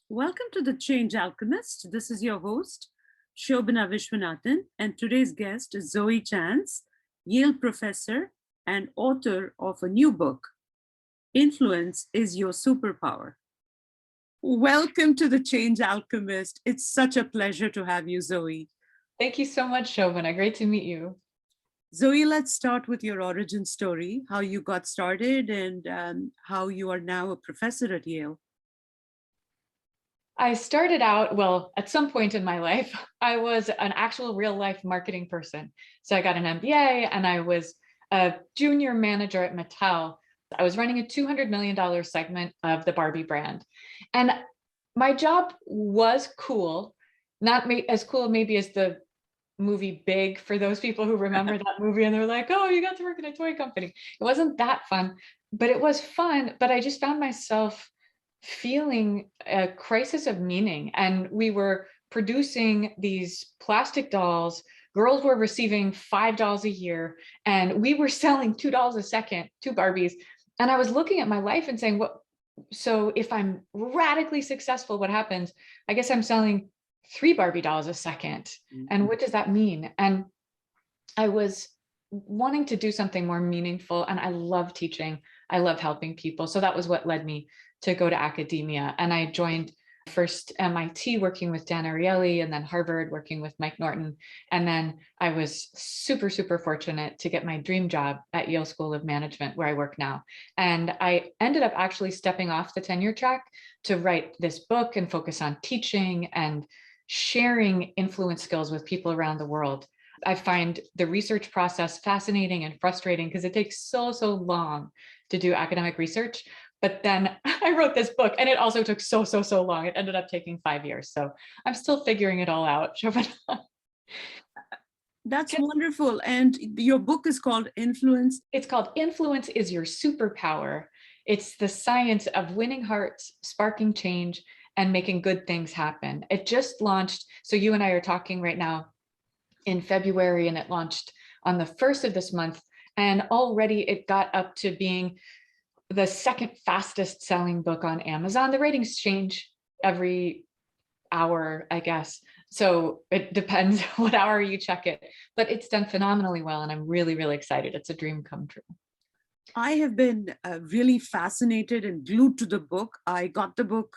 Welcome to the Change Alchemist. This is your host, Shobana Vishwanathan, and today's guest is Zoe Chance, Yale Professor and author of a new book, Influence is Your Superpower. Welcome to the Change Alchemist. It's such a pleasure to have you, Zoe. Thank you so much, Shobana. Great to meet you. Zoe, let's start with your origin story, how you got started and how you are now a professor at Yale. I started out, well, at some point in my life, I was an actual real life marketing person. So I got an MBA and I was a junior manager at Mattel. I was running a $200 million segment of the Barbie brand. And my job was cool, not as cool maybe as the movie Big, for those people who remember that movie and they're like, oh, you got to work in a toy company. It wasn't that fun, but it was fun. But I just found myself feeling a crisis of meaning. And we were producing these plastic dolls. Girls were receiving $5 a year, and we were selling $2 a second, two Barbies. And I was looking at my life and saying, what? So if I'm radically successful, what happens? I guess I'm selling 3 Barbie dolls a second. Mm-hmm. And what does that mean? And I was wanting to do something more meaningful. And I love teaching. I love helping people. So that was what led me to go to academia. And I joined first MIT working with Dan Ariely, and then Harvard working with Mike Norton. And then I was super, super fortunate to get my dream job at Yale School of Management, where I work now. And I ended up actually stepping off the tenure track to write this book and focus on teaching and sharing influence skills with people around the world. I find the research process fascinating and frustrating because it takes so long to do academic research. But then I wrote this book and it also took so long. It ended up taking 5 years. So I'm still figuring it all out. That's wonderful. And your book is called Influence. It's called Influence is Your Superpower. It's the science of winning hearts, sparking change, and making good things happen. It just launched. So you and I are talking right now in February, and it launched on the 1st of this month. And already it got up to being the second fastest selling book on Amazon. The ratings change every hour, I guess. So it depends what hour you check it, but it's done phenomenally well. And I'm really, really excited. It's a dream come true. I have been really fascinated and glued to the book. I got the book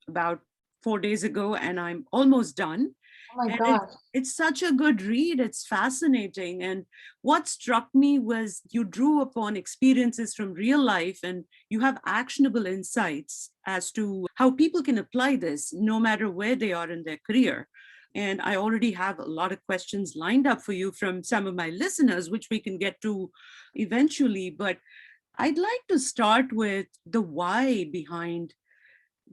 about 4 days ago and I'm almost done. Oh my And gosh. it's such a good read. It's fascinating. And what struck me was you drew upon experiences from real life and you have actionable insights as to how people can apply this no matter where they are in their career. And I already have a lot of questions lined up for you from some of my listeners, which we can get to eventually. But I'd like to start with the why behind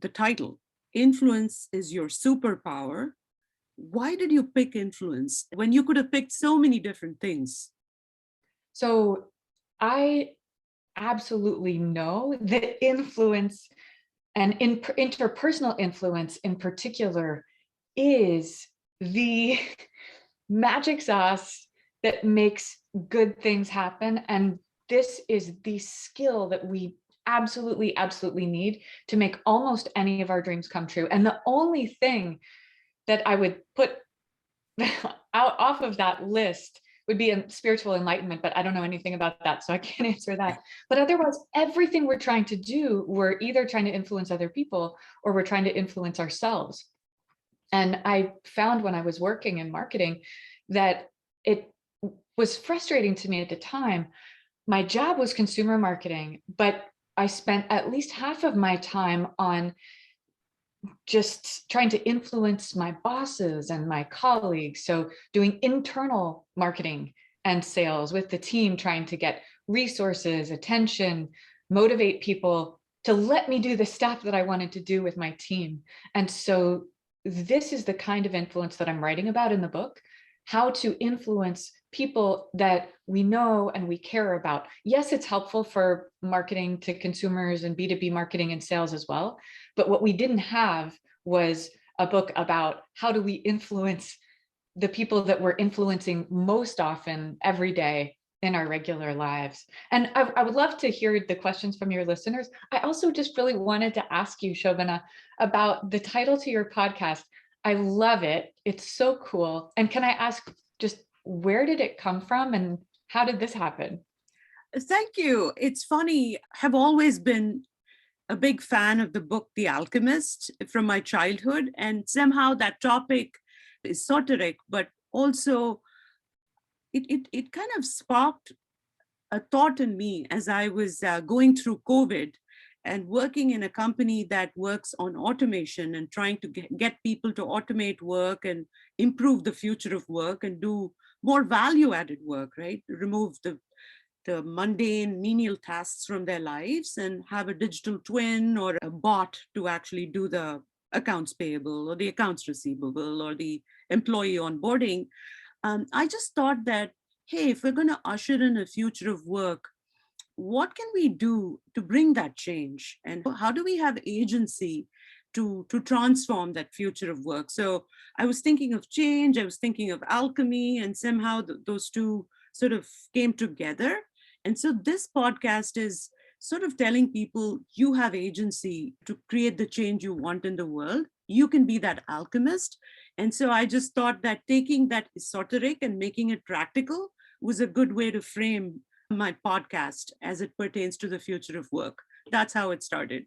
the title. Influence is your superpower. Why did you pick influence when you could have picked so many different things? So I absolutely know that influence and interpersonal influence in particular is the magic sauce that makes good things happen. And this is the skill that we absolutely need to make almost any of our dreams come true. And the only thing that I would put out off of that list would be a spiritual enlightenment, but I don't know anything about that, so I can't answer that. But otherwise, everything we're trying to do, we're either trying to influence other people or we're trying to influence ourselves. And I found when I was working in marketing that it was frustrating to me at the time. My job was consumer marketing, but I spent at least half of my time on just trying to influence my bosses and my colleagues. So doing internal marketing and sales with the team, trying to get resources, attention, motivate people to let me do the stuff that I wanted to do with my team. And so this is the kind of influence that I'm writing about in the book, how to influence people that we know and we care about. Yes, it's helpful for marketing to consumers and B2B marketing and sales as well. But what we didn't have was a book about how do we influence the people that we're influencing most often every day in our regular lives. And I would love to hear the questions from your listeners. I also just really wanted to ask you, Shobana, about the title to your podcast. I love it. It's so cool. And can I ask just where did it come from and how did this happen? Thank you. It's funny, I have always been a big fan of the book The Alchemist from my childhood. And somehow that topic is esoteric, but also it kind of sparked a thought in me as I was going through COVID and working in a company that works on automation and trying to get people to automate work and improve the future of work and do more value added work, right? Remove the mundane menial tasks from their lives and have a digital twin or a bot to actually do the accounts payable or the accounts receivable or the employee onboarding. I just thought that, hey, if we're going to usher in a future of work, what can we do to bring that change? And how do we have agency to transform that future of work? So I was thinking of change, I was thinking of alchemy, and somehow those two sort of came together. And so this podcast is sort of telling people you have agency to create the change you want in the world. You can be that alchemist. And so I just thought that taking that esoteric and making it practical was a good way to frame my podcast as it pertains to the future of work. That's how it started.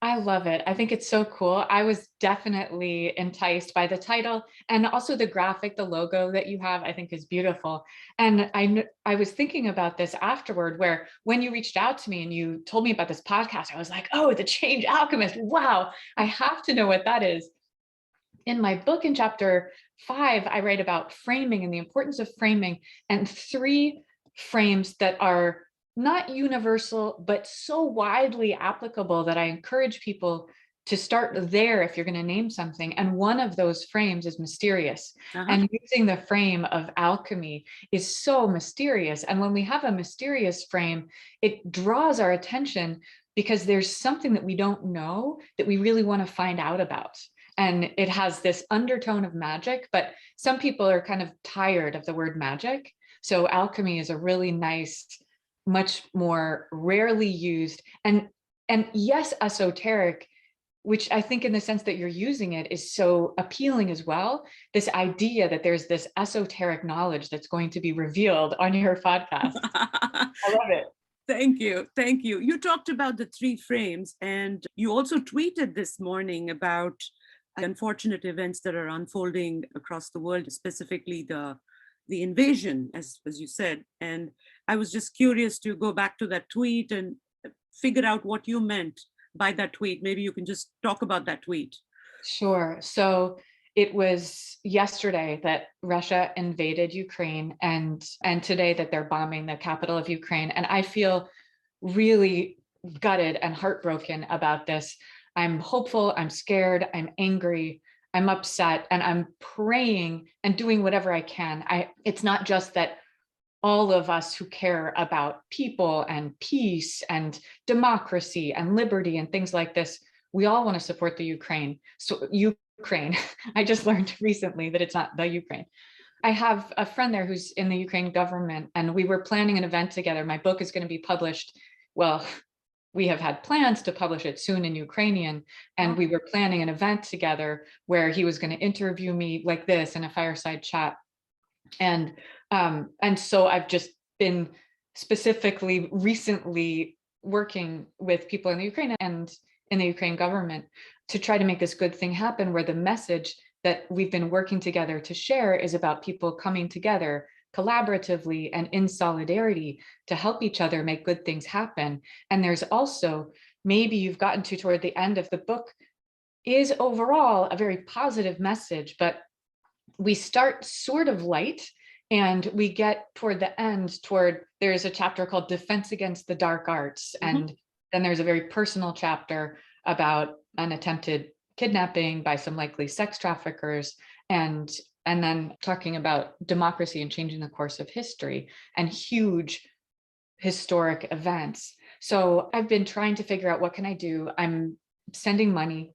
I love it. I think it's so cool. I was definitely enticed by the title and also the graphic, the logo that you have, I think is beautiful. And I was thinking about this afterward, where when you reached out to me and you told me about this podcast, I was like, oh, the Change Alchemist. Wow, I have to know what that is. In my book in chapter 5, I write about framing and the importance of framing and 3 frames that are not universal, but so widely applicable that I encourage people to start there if you're going to name something. And one of those frames is mysterious. And using the frame of alchemy is so mysterious. And when we have a mysterious frame, it draws our attention because there's something that we don't know that we really want to find out about. And it has this undertone of magic, but some people are kind of tired of the word magic. So alchemy is a really nice, much more rarely used and yes, esoteric, which I think in the sense that you're using it is so appealing as well. This idea that there's this esoteric knowledge that's going to be revealed on your podcast. I love it. Thank you. Thank you. You talked about the 3 frames, and you also tweeted this morning about unfortunate events that are unfolding across the world, specifically the invasion, as you said. And I was just curious to go back to that tweet and figure out what you meant by that tweet. Maybe you can just talk about that tweet. Sure. So it was yesterday that Russia invaded Ukraine and today that they're bombing the capital of Ukraine. And I feel really gutted and heartbroken about this. I'm hopeful, I'm scared, I'm angry, I'm upset, and I'm praying and doing whatever I can. It's not just that all of us who care about people and peace and democracy and liberty and things like this, we all want to support the Ukraine. So Ukraine, I just learned recently that it's not the Ukraine. I have a friend there who's in the Ukraine government, and we were planning an event together. My book is going to be published. Well, we have had plans to publish it soon in Ukrainian, and we were planning an event together where he was going to interview me like this in a fireside chat. And so I've just been specifically recently working with people in the Ukraine and in the Ukraine government to try to make this good thing happen, where the message that we've been working together to share is about people coming together collaboratively and in solidarity to help each other make good things happen. And there's also, maybe you've gotten to toward the end of the book, is overall a very positive message, but we start sort of light and we get toward the end there's a chapter called Defense Against the Dark Arts. And then there's a very personal chapter about an attempted kidnapping by some likely sex traffickers, and then talking about democracy and changing the course of history and huge historic events. So I've been trying to figure out, what can I do? I'm sending money.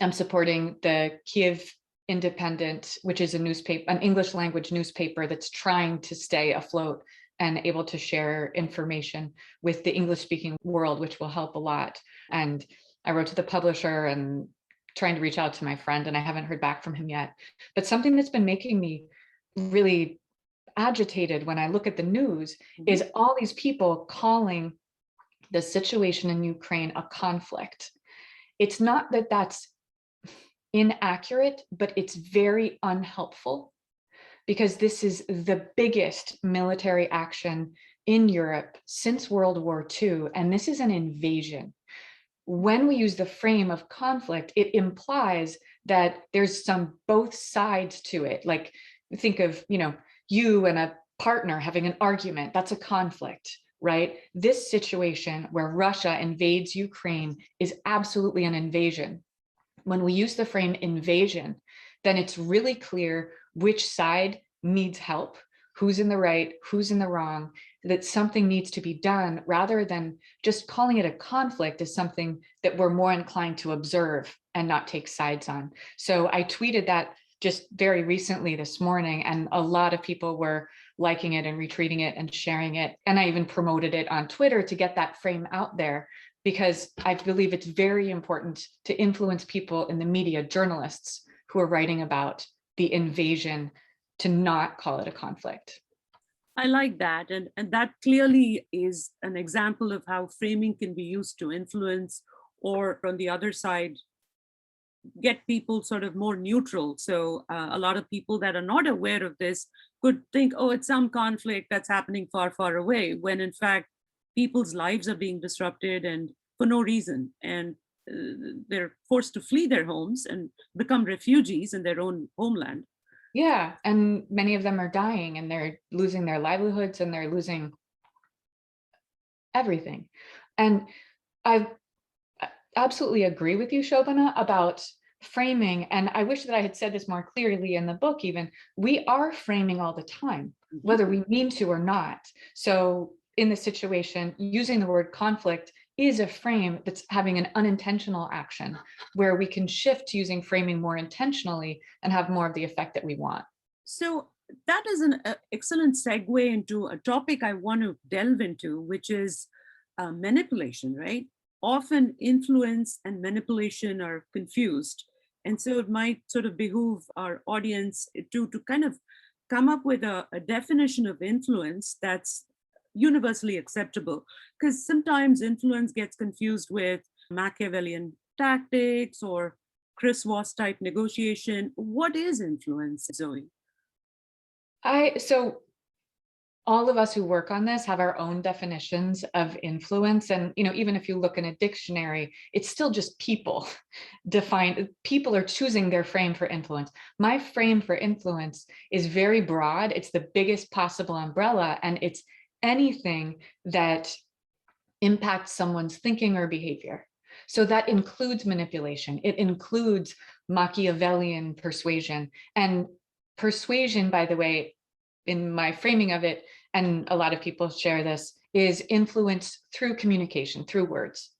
I'm supporting the Kiev Independent, which is a newspaper, an English language newspaper that's trying to stay afloat and able to share information with the English speaking world, which will help a lot. And I wrote to the publisher and trying to reach out to my friend, and I haven't heard back from him yet. But something that's been making me really agitated when I look at the news is all these people calling the situation in Ukraine a conflict. It's not that that's inaccurate, but it's very unhelpful, because this is the biggest military action in Europe since World War II, and this is an invasion. When we use the frame of conflict, it implies that there's some both sides to it. Like, think of, you and a partner having an argument, that's a conflict, right? This situation where Russia invades Ukraine is absolutely an invasion. When we use the frame invasion, then it's really clear which side needs help, who's in the right, who's in the wrong, that something needs to be done, rather than just calling it a conflict is something that we're more inclined to observe and not take sides on. So I tweeted that just very recently this morning, and a lot of people were liking it and retweeting it and sharing it. And I even promoted it on Twitter to get that frame out there, because I believe it's very important to influence people in the media, journalists who are writing about the invasion, to not call it a conflict. I like that. And that clearly is an example of how framing can be used to influence, or on the other side, get people sort of more neutral. So a lot of people that are not aware of this could think, oh, it's some conflict that's happening far, far away, when in fact, people's lives are being disrupted and for no reason. And they're forced to flee their homes and become refugees in their own homeland. Yeah, and many of them are dying, and they're losing their livelihoods, and they're losing everything. And I absolutely agree with you, Shobana, about framing. And I wish that I had said this more clearly in the book even. We are framing all the time, whether we mean to or not. So in this situation, using the word conflict is a frame that's having an unintentional action, where we can shift to using framing more intentionally and have more of the effect that we want. So that is an excellent segue into a topic I want to delve into, which is manipulation, right? Often influence and manipulation are confused. And so it might sort of behoove our audience to kind of come up with a definition of influence that's universally acceptable, because sometimes influence gets confused with Machiavellian tactics or Chris Voss type negotiation. What is influence, Zoe? So all of us who work on this have our own definitions of influence. And, even if you look in a dictionary, it's still just people defined. People are choosing their frame for influence. My frame for influence is very broad. It's the biggest possible umbrella, and it's anything that impacts someone's thinking or behavior. So that includes manipulation. It includes Machiavellian persuasion. And persuasion, by the way, in my framing of it, and a lot of people share this, is influence through communication, through words.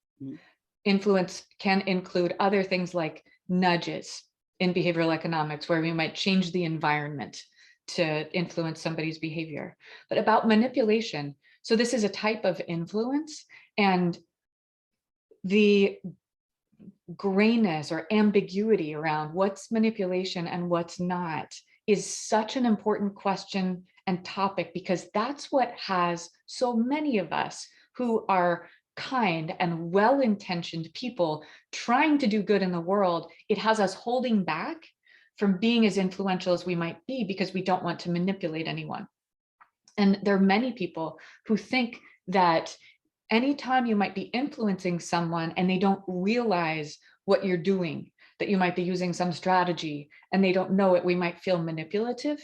Influence can include other things like nudges in behavioral economics, where we might change the environment to influence somebody's behavior. But about manipulation, so this is a type of influence, and the grayness or ambiguity around what's manipulation and what's not is such an important question and topic, because that's what has so many of us who are kind and well-intentioned people trying to do good in the world. It has us holding back from being as influential as we might be, because we don't want to manipulate anyone. And there are many people who think that anytime you might be influencing someone and they don't realize what you're doing, that you might be using some strategy and they don't know it, we might feel manipulative.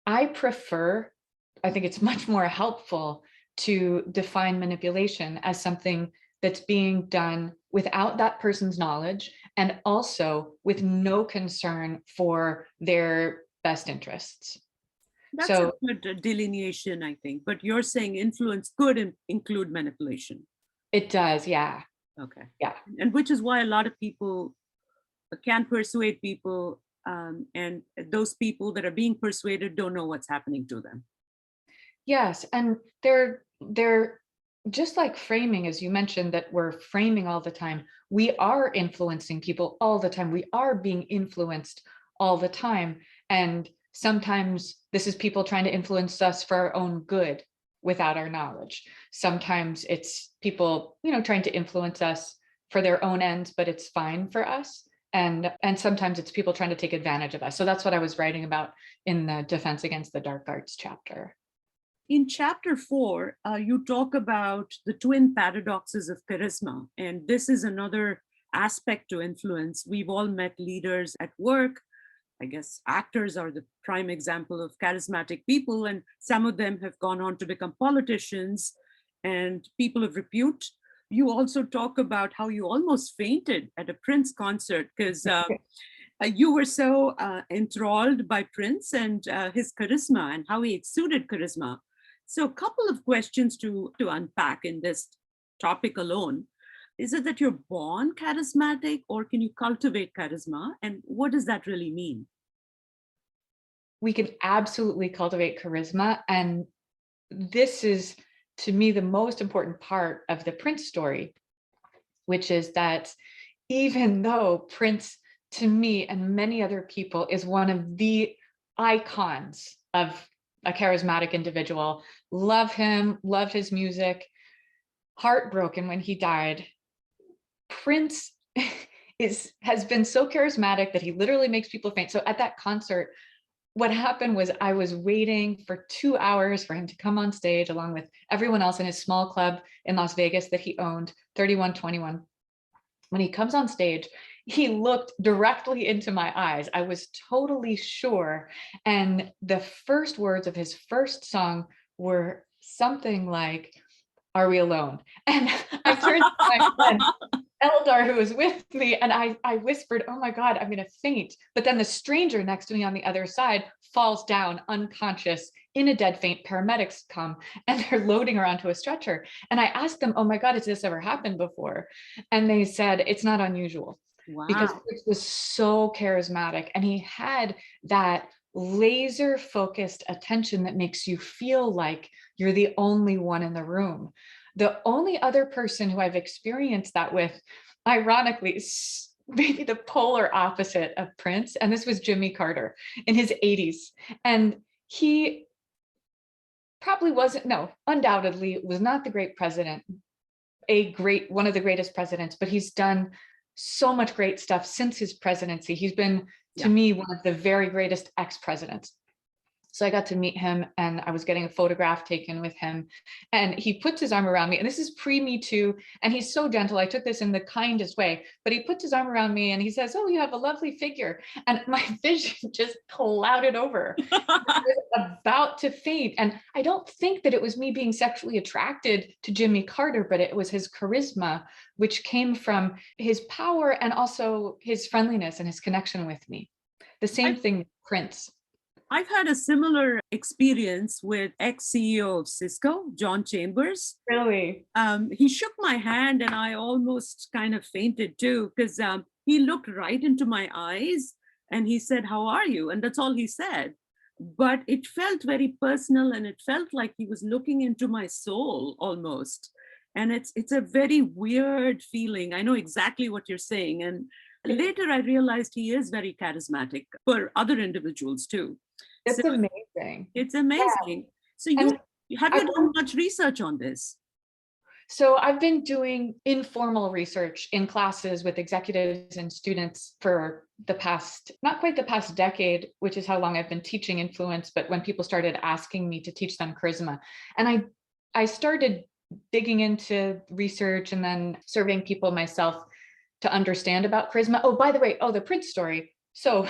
I think it's much more helpful to define manipulation as something that's being done without that person's knowledge, and also with no concern for their best interests. That's a good delineation, I think. But you're saying influence could include manipulation. It does, yeah. Okay. Yeah. And which is why a lot of people can persuade people, and those people that are being persuaded don't know what's happening to them. Yes, and they're just like framing, as you mentioned, that we're framing all the time. We are influencing people all the time. We are being influenced all the time. And sometimes this is people trying to influence us for our own good without our knowledge. Sometimes it's people, trying to influence us for their own ends, but it's fine for us. And sometimes it's people trying to take advantage of us. So that's what I was writing about in the Defense Against the Dark Arts chapter. In chapter 4, you talk about the twin paradoxes of charisma. And this is another aspect to influence. We've all met leaders at work. I guess actors are the prime example of charismatic people, and some of them have gone on to become politicians and people of repute. You also talk about how you almost fainted at a Prince concert because you were so enthralled by Prince and his charisma and how he exuded charisma. So, a couple of questions to unpack in this topic alone. Is it that you're born charismatic, or can you cultivate charisma? And what does that really mean? We can absolutely cultivate charisma. And this is, to me, the most important part of the Prince story, which is that even though Prince, to me and many other people, is one of the icons of a charismatic individual, love him, love his music, heartbroken when he died, Prince has been so charismatic that he literally makes people faint. So at that concert, what happened was I was waiting for 2 hours for him to come on stage along with everyone else in his small club in Las Vegas that he owned, 3121. When he comes on stage, he looked directly into my eyes. I was totally sure. And the first words of his first song were something like, "Are we alone?" And I turned to my friend, Eldar, who was with me, and I whispered, "Oh my God, I'm going to faint." But then the stranger next to me on the other side falls down unconscious in a dead faint. Paramedics come and they're loading her onto a stretcher. And I asked them, "Oh my God, has this ever happened before?" And they said, "It's not unusual." Because Wow. Chris was so charismatic and he had that laser focused attention that makes you feel like you're the only one in the room. The only other person who I've experienced that with, ironically, is maybe the polar opposite of Prince. And this was Jimmy Carter in his 80s. And he probably wasn't, no, undoubtedly was not the great president, one of the greatest presidents, but he's done so much great stuff since his presidency. He's been, to Yeah. me, one of the very greatest ex-presidents. So I got to meet him and I was getting a photograph taken with him and he puts his arm around me, and this is pre-Me Too, and he's so gentle. I took this in the kindest way, but he puts his arm around me and he says, "Oh, you have a lovely figure." And my vision just clouded over. I was about to faint. And I don't think that it was me being sexually attracted to Jimmy Carter, but it was his charisma, which came from his power and also his friendliness and his connection with me. The same I've, thing with Prince. I've had a similar experience with ex-CEO of Cisco, John Chambers. Really? He shook my hand and I almost kind of fainted too because he looked right into my eyes and he said, "How are you?" And that's all he said. But it felt very personal and it felt like he was looking into my soul almost. And it's a very weird feeling. I know exactly what you're saying. And later I realized he is very charismatic for other individuals too. So It's amazing. it's Yeah. amazing. So And have I you done much research on this? So I've been doing informal research in classes with executives and students for the past, not quite the past decade, which is how long I've been teaching influence, but when people started asking me to teach them charisma. And I started digging into research and then surveying people myself to understand about charisma. Oh, by the way, the Prince story. So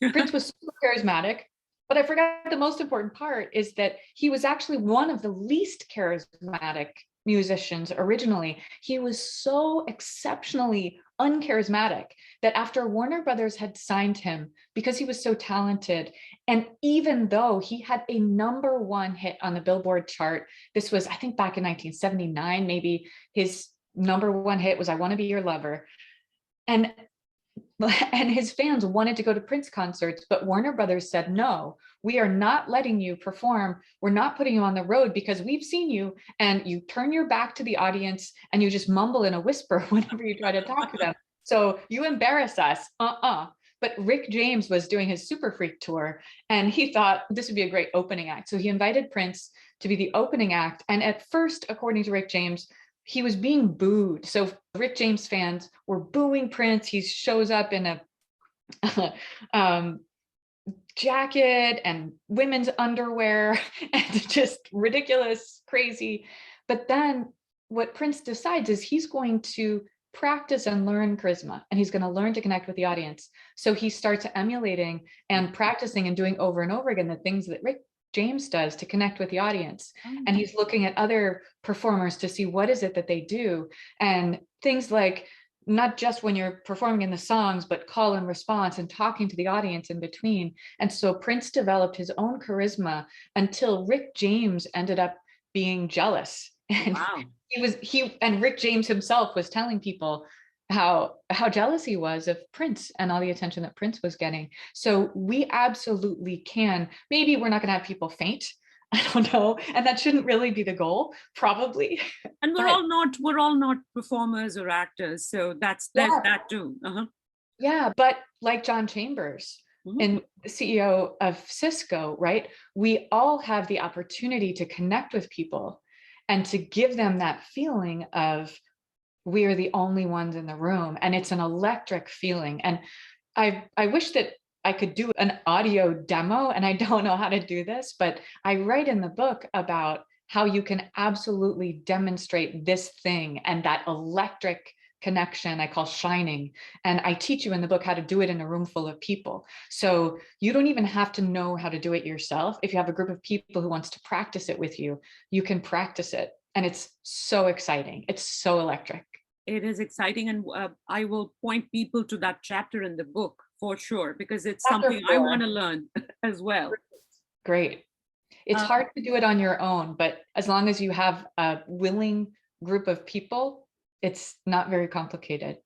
Prince was super charismatic, but I forgot the most important part is that he was actually one of the least charismatic musicians originally. He was so exceptionally uncharismatic that after Warner Brothers had signed him because he was so talented, and even though he had a #1 hit on the Billboard chart, this was, I think, back in 1979, maybe his #1 hit was "I Want to Be Your Lover." And And his fans wanted to go to Prince concerts, but Warner Brothers said, no, we are not letting you perform. We're not putting you on the road because we've seen you and you turn your back to the audience and you just mumble in a whisper whenever you try to talk to them. So you embarrass us. But Rick James was doing his Super Freak tour and he thought this would be a great opening act. So he invited Prince to be the opening act. And at first, according to Rick James, he was being booed. So Rick James fans were booing Prince. He shows up in a jacket and women's underwear and just ridiculous, crazy. But then what Prince decides is he's going to practice and learn charisma, and he's going to learn to connect with the audience. So he starts emulating and practicing and doing over and over again the things that Rick James does to connect with the audience. And he's looking at other performers to see what is it that they do. And things like not just when you're performing in the songs, but call and response and talking to the audience in between. And so Prince developed his own charisma until Rick James ended up being jealous. And Wow. and Rick James himself was telling people how jealous he was of Prince and all the attention that Prince was getting. So we absolutely can. Maybe we're not going to have people faint. I don't know. And that shouldn't really be the goal, probably. And we're all not performers or actors. So there's that too. Yeah, but like John Chambers and the CEO of Cisco, right? We all have the opportunity to connect with people and to give them that feeling of we are the only ones in the room. And it's an electric feeling. And I wish that I could do an audio demo, and I don't know how to do this, but I write in the book about how you can absolutely demonstrate this thing and that electric connection I call shining. And I teach you in the book how to do it in a room full of people. So you don't even have to know how to do it yourself. If you have a group of people who wants to practice it with you, you can practice it. And it's so exciting. It's so electric. It is exciting. And I will point people to that chapter in the book for sure, because it's something I want to learn as well. Great. It's hard to do it on your own, but as long as you have a willing group of people, it's not very complicated.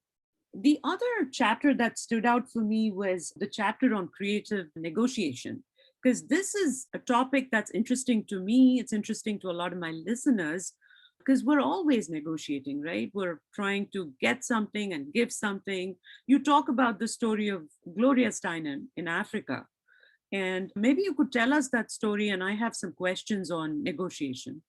The other chapter that stood out for me was the chapter on creative negotiation, because this is a topic that's interesting to me. It's interesting to a lot of my listeners, because we're always negotiating, right? We're trying to get something and give something. You talk about the story of Gloria Steinem in Africa, and maybe you could tell us that story, and I have some questions on negotiation.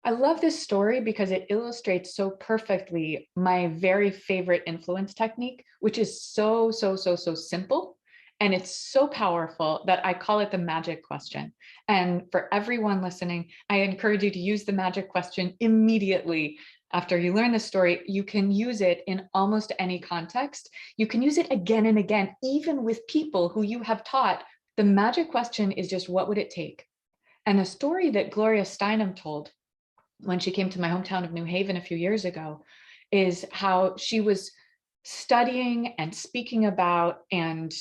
I love this story because it illustrates so perfectly my very favorite influence technique, which is so simple. And it's so powerful that I call it the magic question. And for everyone listening, I encourage you to use the magic question immediately after you learn the story. You can use it in almost any context. You can use it again and again, even with people who you have taught. The magic question is just, what would it take? And the story that Gloria Steinem told when she came to my hometown of New Haven a few years ago is how she was studying and speaking about and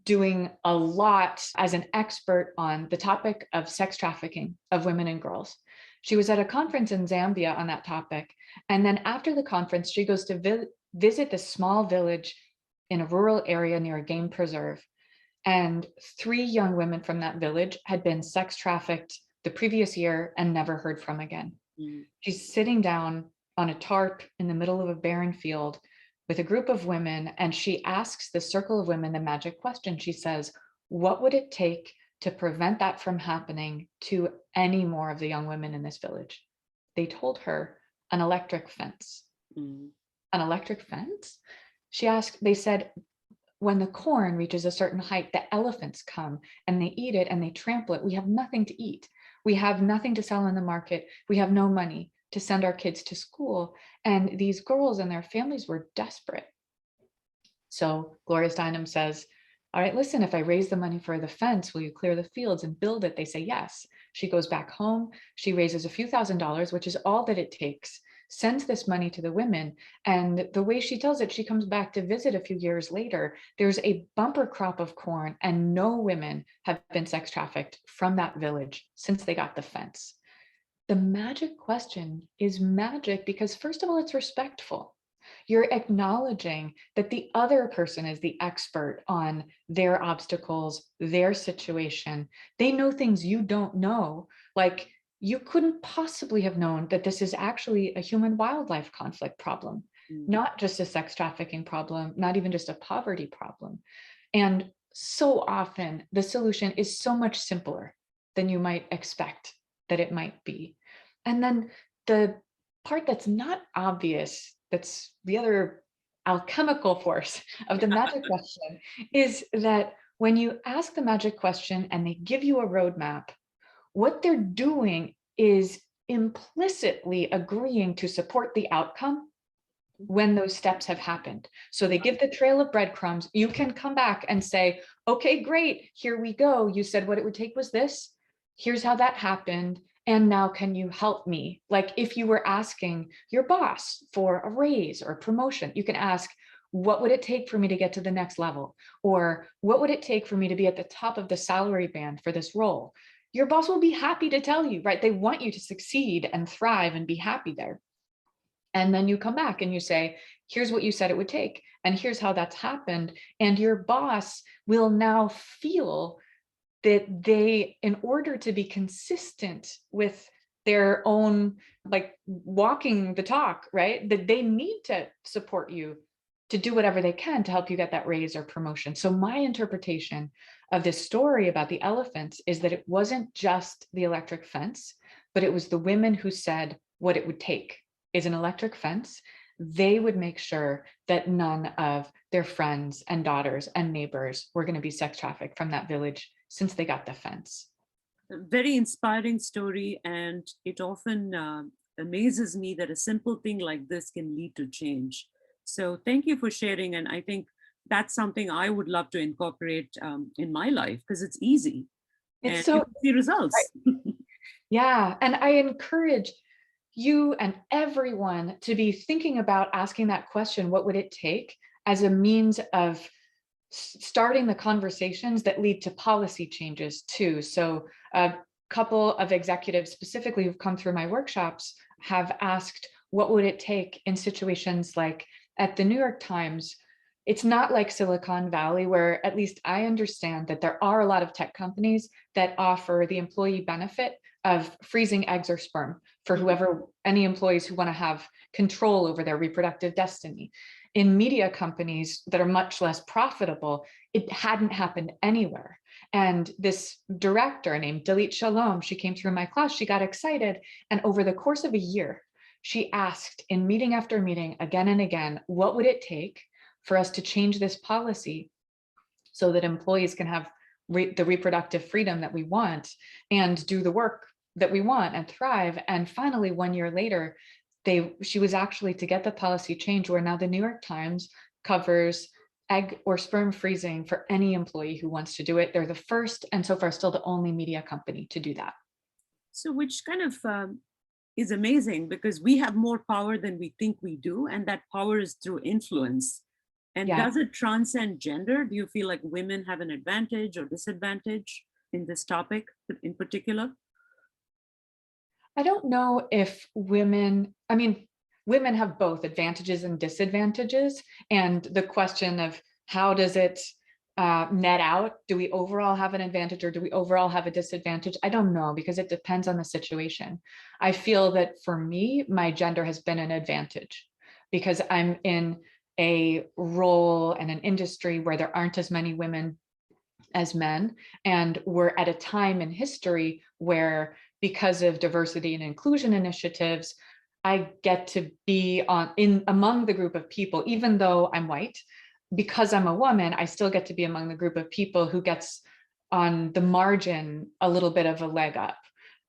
doing a lot as an expert on the topic of sex trafficking of women and girls. She was at a conference in Zambia on that topic. And then after the conference, she goes to visit this small village in a rural area near a game preserve. And 3 young women from that village had been sex trafficked the previous year and never heard from again. She's sitting down on a tarp in the middle of a barren field with a group of women, and she asks the circle of women the magic question. She says, what would it take to prevent that from happening to any more of the young women in this village? They told her, an electric fence. An electric fence? They said, when the corn reaches a certain height, the elephants come and they eat it and they trample it. We have nothing to eat. We have nothing to sell in the market. We have no money to send our kids to school. And these girls and their families were desperate. So Gloria Steinem says, all right, listen, if I raise the money for the fence, will you clear the fields and build it? They say yes. She goes back home. She raises a few $1,000s, which is all that it takes, sends this money to the women. And the way she tells it, she comes back to visit a few years later. There's a bumper crop of corn and no women have been sex trafficked from that village since they got the fence. The magic question is magic because, first of all, it's respectful. You're acknowledging that the other person is the expert on their obstacles, their situation. They know things you don't know. Like, you couldn't possibly have known that this is actually a human wildlife conflict problem, Mm. not just a sex trafficking problem, not even just a poverty problem. And so often the solution is so much simpler than you might expect that it might be. And then the part that's not obvious, that's the other alchemical force of the magic question, is that when you ask the magic question and they give you a roadmap, what they're doing is implicitly agreeing to support the outcome when those steps have happened. So they give the trail of breadcrumbs. You can come back and say, okay, great, here we go. You said what it would take was this. Here's how that happened. And now can you help me? Like if you were asking your boss for a raise or promotion, you can ask, what would it take for me to get to the next level? Or what would it take for me to be at the top of the salary band for this role? Your boss will be happy to tell you, right? They want you to succeed and thrive and be happy there. And then you come back and you say, here's what you said it would take, and here's how that's happened. And your boss will now feel that they, in order to be consistent with their own, like walking the talk, right, that they need to support you to do whatever they can to help you get that raise or promotion. So my interpretation of this story about the elephants is that it wasn't just the electric fence, but it was the women who said what it would take is an electric fence. They would make sure that none of their friends and daughters and neighbors were going to be sex trafficked from that village since they got the fence. A very inspiring story, and it often amazes me that a simple thing like this can lead to change. So thank you for sharing, and I think that's something I would love to incorporate in my life because it's easy It's and you so can see results. Yeah, and I encourage you and everyone to be thinking about asking that question, what would it take, as a means of starting the conversations that lead to policy changes too. So a couple of executives specifically who've come through my workshops have asked, what would it take in situations like at the New York Times? It's not like Silicon Valley, where at least I understand that there are a lot of tech companies that offer the employee benefit of freezing eggs or sperm for whoever, any employees who want to have control over their reproductive destiny. In media companies that are much less profitable, it hadn't happened anywhere. And this director named Dalit Shalom, she came through my class, she got excited. And over the course of a year, she asked in meeting after meeting again and again, what would it take for us to change this policy so that employees can have the reproductive freedom that we want and do the work that we want and thrive. And finally, 1 year later, she was actually to get the policy change where now the New York Times covers egg or sperm freezing for any employee who wants to do it. They're the first and so far still the only media company to do that. So, which kind of is amazing because we have more power than we think we do, and that power is through influence. And Yeah. does it transcend gender? Do you feel like women have an advantage or disadvantage in this topic in particular? I don't know if women, I mean, women have both advantages and disadvantages. And the question of how does it net out? Do we overall have an advantage or do we overall have a disadvantage? I don't know, because it depends on the situation. I feel that for me, my gender has been an advantage because I'm in a role and an industry where there aren't as many women as men. And we're at a time in history where, because of diversity and inclusion initiatives, I get to be among the group of people, even though I'm white. Because I'm a woman, I still get to be among the group of people who gets on the margin a little bit of a leg up.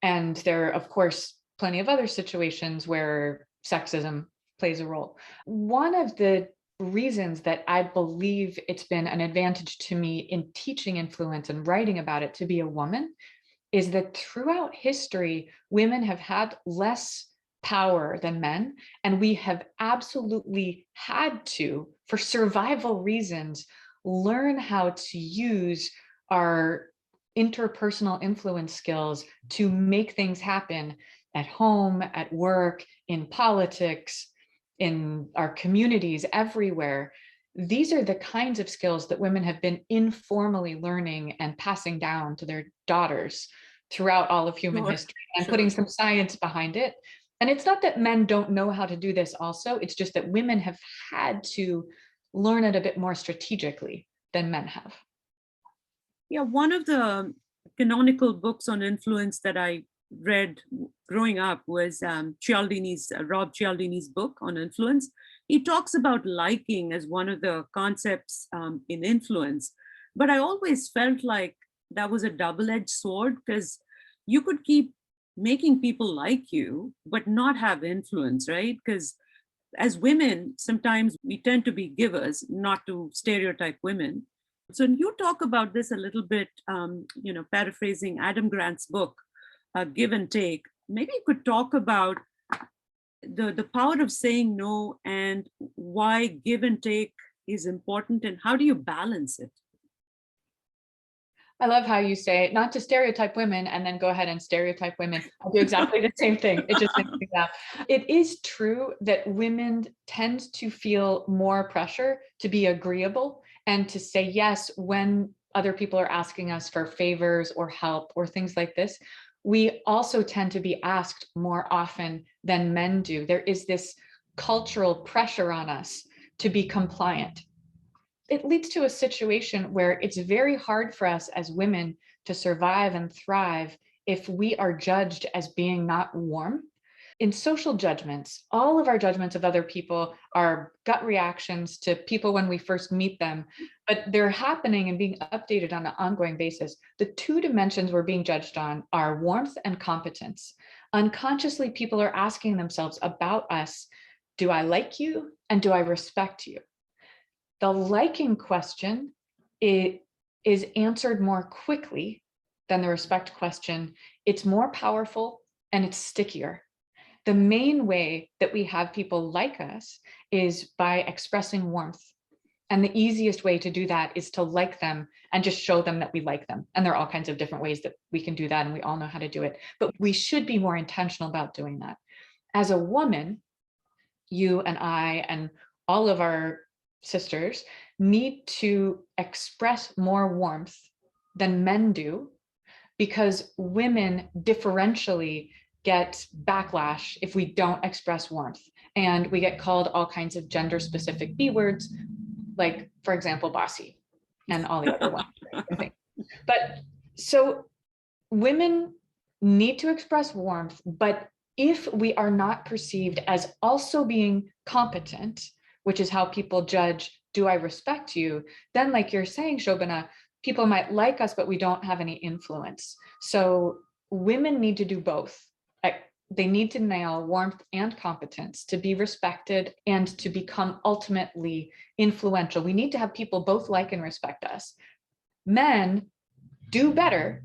And there are, of course, plenty of other situations where sexism plays a role. One of the reasons that I believe it's been an advantage to me in teaching influence and writing about it to be a woman is that throughout history, women have had less power than men, and we have absolutely had to, for survival reasons, learn how to use our interpersonal influence skills to make things happen at home, at work, in politics, in our communities, everywhere. These are the kinds of skills that women have been informally learning and passing down to their daughters throughout all of human Sure, history, and sure. putting some science behind it. And it's not that men don't know how to do this also, it's just that women have had to learn it a bit more strategically than men have. Yeah, one of the canonical books on influence that I read growing up was Rob Cialdini's book on influence. He talks about liking as one of the concepts in influence, but I always felt like that was a double-edged sword, because you could keep making people like you, but not have influence, right? Because as women, sometimes we tend to be givers, not to stereotype women. So you talk about this a little bit, paraphrasing Adam Grant's book, Give and Take. Maybe you could talk about the power of saying no and why give and take is important, and how do you balance it? I love how you say not to stereotype women and then go ahead and stereotype women. I do exactly the same thing. It just makes me laugh. It is true that women tend to feel more pressure to be agreeable and to say yes when other people are asking us for favors or help or things like this. We also tend to be asked more often than men do. There is this cultural pressure on us to be compliant. It leads to a situation where it's very hard for us as women to survive and thrive if we are judged as being not warm. In social judgments, all of our judgments of other people are gut reactions to people when we first meet them, but they're happening and being updated on an ongoing basis. The two dimensions we're being judged on are warmth and competence. Unconsciously, people are asking themselves about us, do I like you and do I respect you? The liking question is answered more quickly than the respect question. It's more powerful and it's stickier. The main way that we have people like us is by expressing warmth. And the easiest way to do that is to like them and just show them that we like them. And there are all kinds of different ways that we can do that, and we all know how to do it. But we should be more intentional about doing that. As a woman, you and I and all of our sisters need to express more warmth than men do, because women differentially get backlash if we don't express warmth, and we get called all kinds of gender specific B words, like, for example, bossy and all the other ones. But so women need to express warmth, but if we are not perceived as also being competent, which is how people judge, do I respect you? Then, like you're saying, Shobana, people might like us, but we don't have any influence. So women need to do both. They need to nail warmth and competence to be respected and to become ultimately influential. We need to have people both like and respect us. Men do better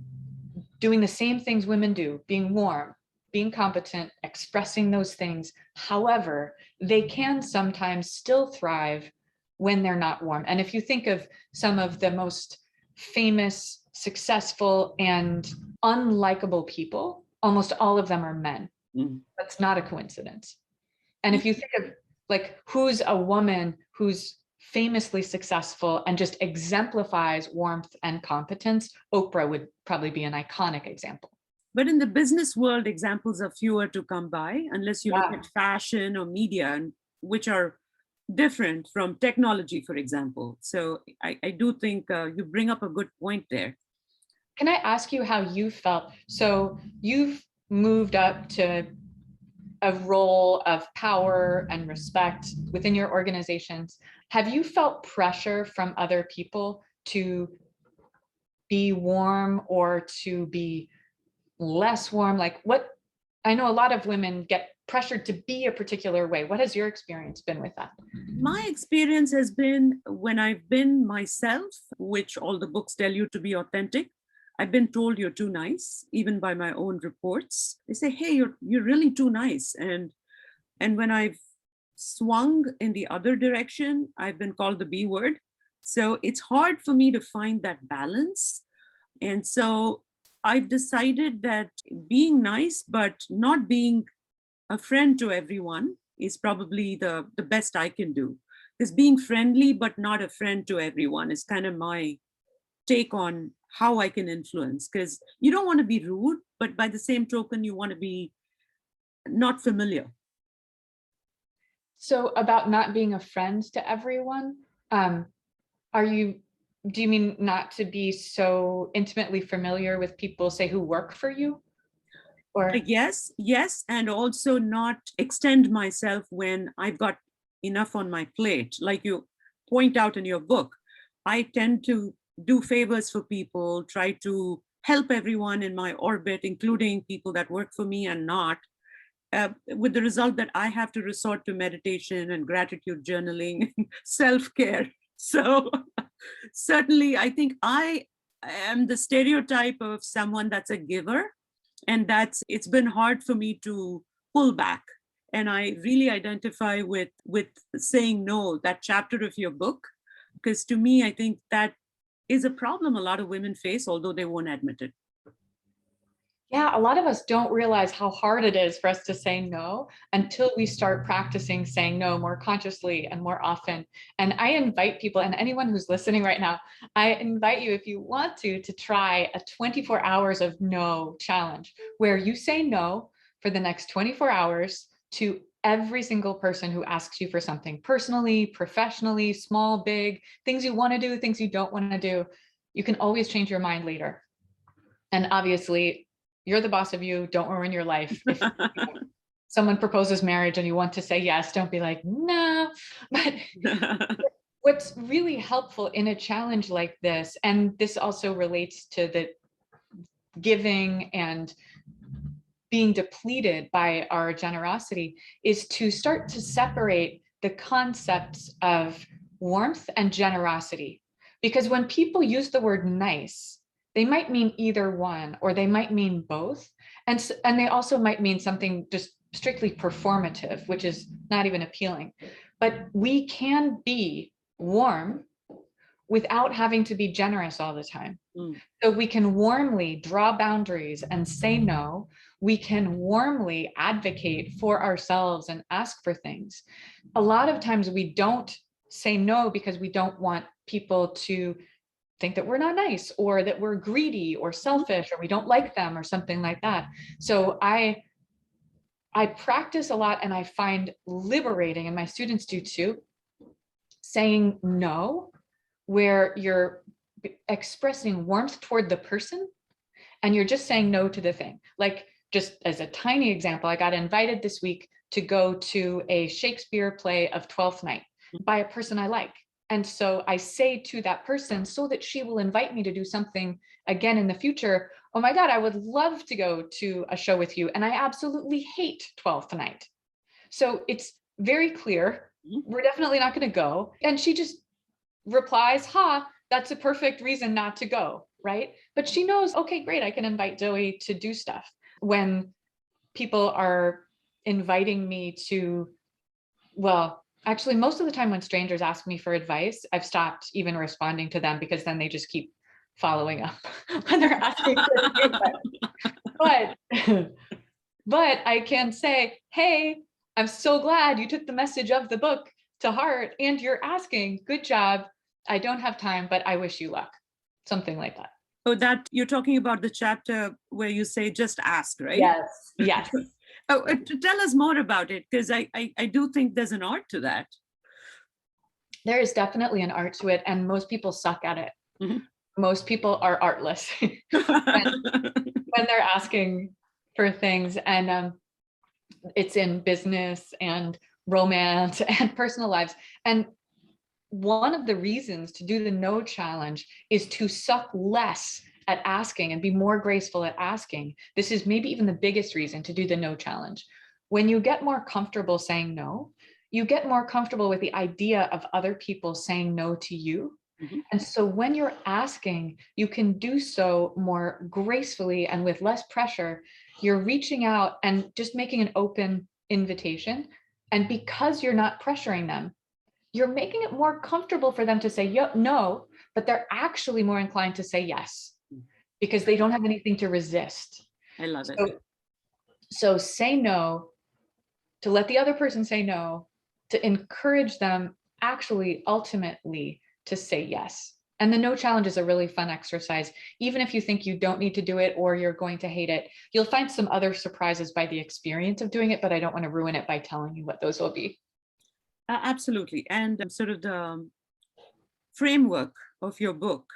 doing the same things women do, being warm, being competent, expressing those things. However, they can sometimes still thrive when they're not warm. And if you think of some of the most famous, successful, and unlikable people, almost all of them are men. That's not a coincidence. And if you think of like who's a woman who's famously successful and just exemplifies warmth and competence, Oprah would probably be an iconic example. But in the business world, examples are fewer to come by unless you look at fashion or media, which are different from technology, for example. So I do think you bring up a good point there. Can I ask you how you felt? So you've moved up to a role of power and respect within your organizations. Have you felt pressure from other people to be warm or to be less warm? Like what, I know a lot of women get pressured to be a particular way. What has your experience been with that? My experience has been when I've been myself, which all the books tell you to be authentic. I've been told you're too nice, even by my own reports. They say, hey, you're really too nice. And when I've swung in the other direction, I've been called the B word. So it's hard for me to find that balance. And so I've decided that being nice, but not being a friend to everyone, is probably the best I can do. Because being friendly but not a friend to everyone is kind of my take on how I can influence. Because you don't want to be rude, but by the same token, you want to be not familiar. So about not being a friend to everyone, do you mean not to be so intimately familiar with people, say, who work for you? Or Yes, and also not extend myself when I've got enough on my plate. Like you point out in your book, I tend to do favors for people, try to help everyone in my orbit, including people that work for me and not, with the result that I have to resort to meditation and gratitude journaling, self-care. So certainly, I think I am the stereotype of someone that's a giver, and it's been hard for me to pull back. And I really identify with saying no, that chapter of your book, because to me, I think that is a problem a lot of women face, although they won't admit it. yeah, a lot of us don't realize how hard it is for us to say no until we start practicing saying no more consciously and more often. And I invite people, and anyone who's listening right now, I invite you, if you want to try a 24 hours of no challenge, where you say no for the next 24 hours to every single person who asks you for something, personally, professionally, small, big, things you want to do, things you don't want to do. You can always change your mind later. And obviously, you're the boss of you. Don't ruin your life. If someone proposes marriage and you want to say yes, don't be like, no. But what's really helpful in a challenge like this, and this also relates to the giving and being depleted by our generosity, is to start to separate the concepts of warmth and generosity. Because when people use the word nice, they might mean either one, or they might mean both. And they also might mean something just strictly performative, which is not even appealing. But we can be warm without having to be generous all the time. So we can warmly draw boundaries and say no. We can warmly advocate for ourselves and ask for things. A lot of times we don't say no because we don't want people to think that we're not nice, or that we're greedy or selfish, or we don't like them, or something like that. So I practice a lot, and I find liberating, and my students do too, saying no, where you're expressing warmth toward the person and you're just saying no to the thing. Like, just as a tiny example, I got invited this week to go to a Shakespeare play of Twelfth Night by a person I like. And so I say to that person, so that she will invite me to do something again in the future, oh my God, I would love to go to a show with you. And I absolutely hate Twelfth Night. So it's very clear, we're definitely not going to go. And she just replies, that's a perfect reason not to go, right? But she knows, okay, great, I can invite Zoe to do stuff. When people are inviting me to, well, actually, most of the time when strangers ask me for advice, I've stopped even responding to them, because then they just keep following up when they're asking for advice. But I can say, hey, I'm so glad you took the message of the book to heart and you're asking. Good job. I don't have time, but I wish you luck. Something like that. Oh, that you're talking about the chapter where you say just ask, right? Yes. Oh, tell us more about it, because I do think there's an art to that. There is definitely an art to it, and most people suck at it. Mm-hmm. Most people are artless when they're asking for things, and it's in business and romance and personal lives. And one of the reasons to do the no challenge is to suck less at asking and be more graceful at asking. This is maybe even the biggest reason to do the no challenge. When you get more comfortable saying no, you get more comfortable with the idea of other people saying no to you. Mm-hmm. And so when you're asking, you can do so more gracefully and with less pressure. You're reaching out and just making an open invitation. And because you're not pressuring them, you're making it more comfortable for them to say no, but they're actually more inclined to say yes, because they don't have anything to resist. I love it. So say no to let the other person say no, to encourage them actually ultimately to say yes. And the no challenge is a really fun exercise. Even if you think you don't need to do it or you're going to hate it, you'll find some other surprises by the experience of doing it, but I don't want to ruin it by telling you what those will be. Absolutely. And sort of the framework of your book,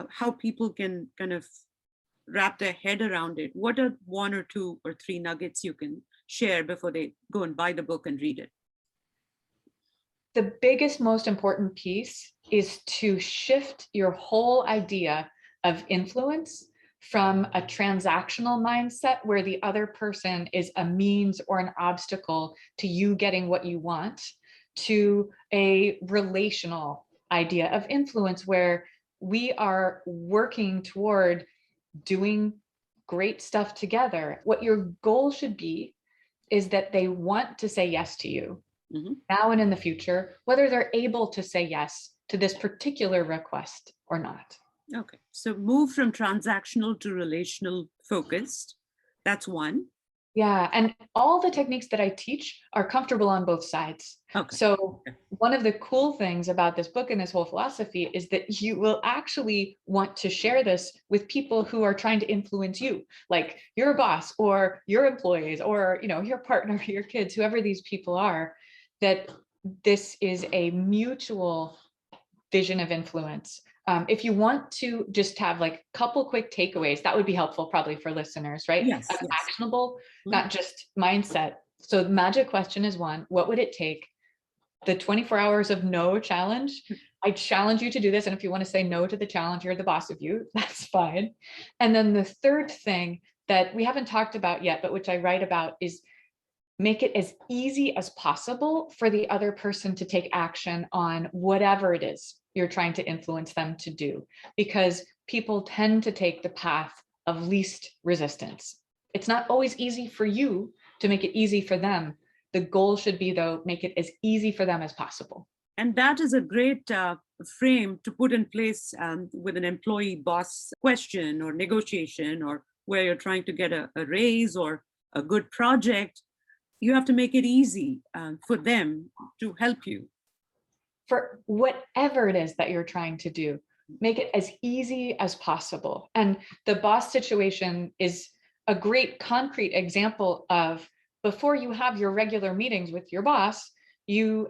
how people can kind of wrap their head around it. What are one or two or three nuggets you can share before they go and buy the book and read it? The biggest, most important piece is to shift your whole idea of influence from a transactional mindset where the other person is a means or an obstacle to you getting what you want, to a relational idea of influence where we are working toward doing great stuff together. What your goal should be is that they want to say yes to you now and in the future, whether they're able to say yes to this particular request or not. Okay, so move from transactional to relational focused. That's one. Yeah, and all the techniques that I teach are comfortable on both sides. Okay. So one of the cool things about this book and this whole philosophy is that you will actually want to share this with people who are trying to influence you, like your boss or your employees or your partner, your kids, whoever these people are, that this is a mutual vision of influence. If you want to just have like a couple quick takeaways, that would be helpful probably for listeners, right? Yes. Actionable, not just mindset. So the magic question is one, what would it take? The 24 hours of no challenge. I challenge you to do this. And if you want to say no to the challenge, you're the boss of you, that's fine. And then the third thing that we haven't talked about yet, but which I write about is make it as easy as possible for the other person to take action on whatever it is you're trying to influence them to do, because people tend to take the path of least resistance. It's not always easy for you to make it easy for them. The goal should be, though, make it as easy for them as possible. And that is a great frame to put in place with an employee boss question or negotiation, or where you're trying to get a raise or a good project. You have to make it easy for them to help you. For whatever it is that you're trying to do, make it as easy as possible. And the boss situation is a great concrete example of, before you have your regular meetings with your boss, you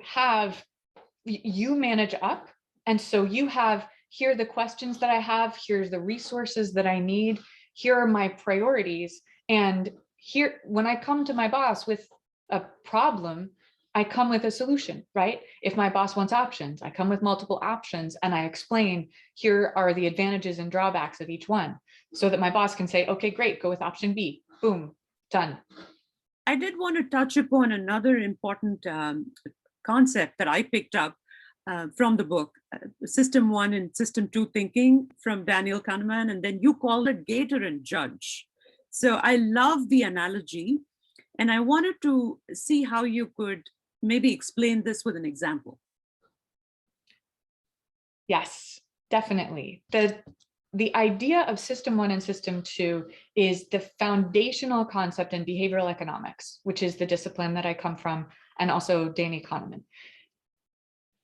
manage up. And so you have, here are the questions that I have, here's the resources that I need, here are my priorities. And here, when I come to my boss with a problem, I come with a solution, right? If my boss wants options, I come with multiple options and I explain, here are the advantages and drawbacks of each one, so that my boss can say, okay, great, go with option B, boom, done. I did want to touch upon another important concept that I picked up from the book, System 1 and System 2 thinking from Daniel Kahneman, and then you called it Gator and Judge. So I love the analogy, and I wanted to see how you could maybe explain this with an example. Yes, definitely. The idea of System 1 and System 2 is the foundational concept in behavioral economics, which is the discipline that I come from, and also Danny Kahneman.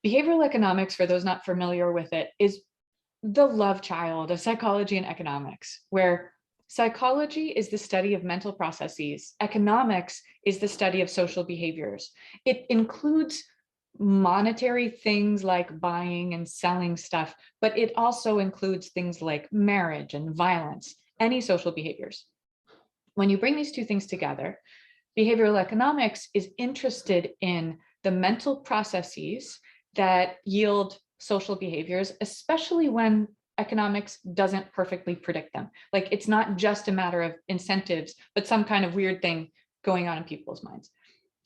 Behavioral economics, for those not familiar with it, is the love child of psychology and economics, where psychology is the study of mental processes. Economics is the study of social behaviors. It includes monetary things like buying and selling stuff, but it also includes things like marriage and violence, any social behaviors. When you bring these two things together, behavioral economics is interested in the mental processes that yield social behaviors, especially when economics doesn't perfectly predict them. Like, it's not just a matter of incentives, but some kind of weird thing going on in people's minds.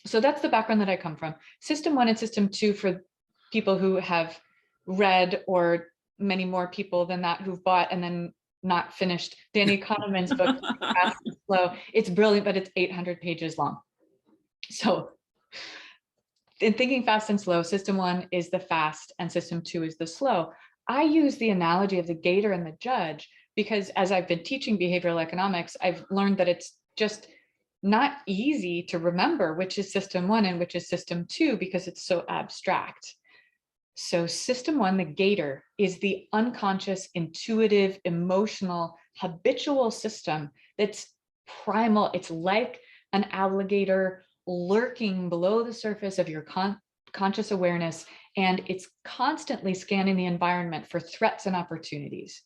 So that's the background that I come from. System 1 and System 2, for people who have read, or many more people than that who've bought and then not finished Danny Kahneman's book, Fast and Slow. It's brilliant, but it's 800 pages long. So in Thinking Fast and Slow, System 1 is the fast and System 2 is the slow. I use the analogy of the gator and the judge because, as I've been teaching behavioral economics, I've learned that it's just not easy to remember which is system 1 and which is system 2 because it's so abstract. So system 1, the gator, is the unconscious, intuitive, emotional, habitual system that's primal. It's like an alligator lurking below the surface of your conscious awareness, and it's constantly scanning the environment for threats and opportunities.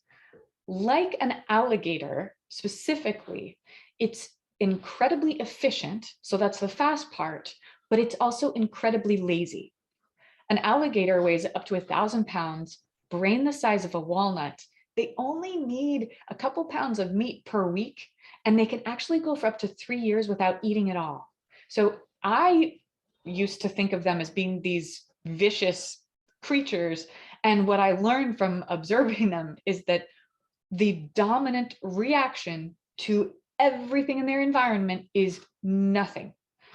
Like an alligator, specifically, it's incredibly efficient, so that's the fast part, but it's also incredibly lazy. An alligator weighs up to 1,000 pounds, brain the size of a walnut. They only need a couple pounds of meat per week, and they can actually go for up to 3 years without eating at all. So I used to think of them as being these vicious creatures. And what I learned from observing them is that the dominant reaction to everything in their environment is nothing.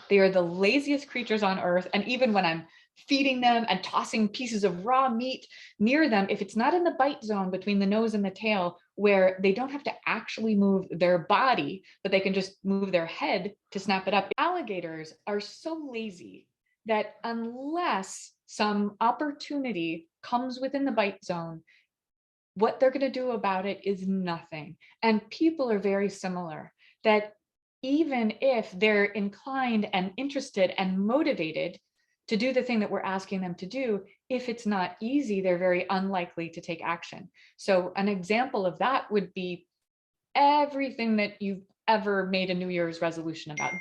They are the laziest creatures on earth. And even when I'm feeding them and tossing pieces of raw meat near them, if it's not in the bite zone between the nose and the tail, where they don't have to actually move their body, but they can just move their head to snap it up. Alligators are so lazy that unless some opportunity comes within the bite zone, what they're going to do about it is nothing. And people are very similar, that even if they're inclined and interested and motivated to do the thing that we're asking them to do, if it's not easy, they're very unlikely to take action. So an example of that would be everything that you've ever made a New Year's resolution about.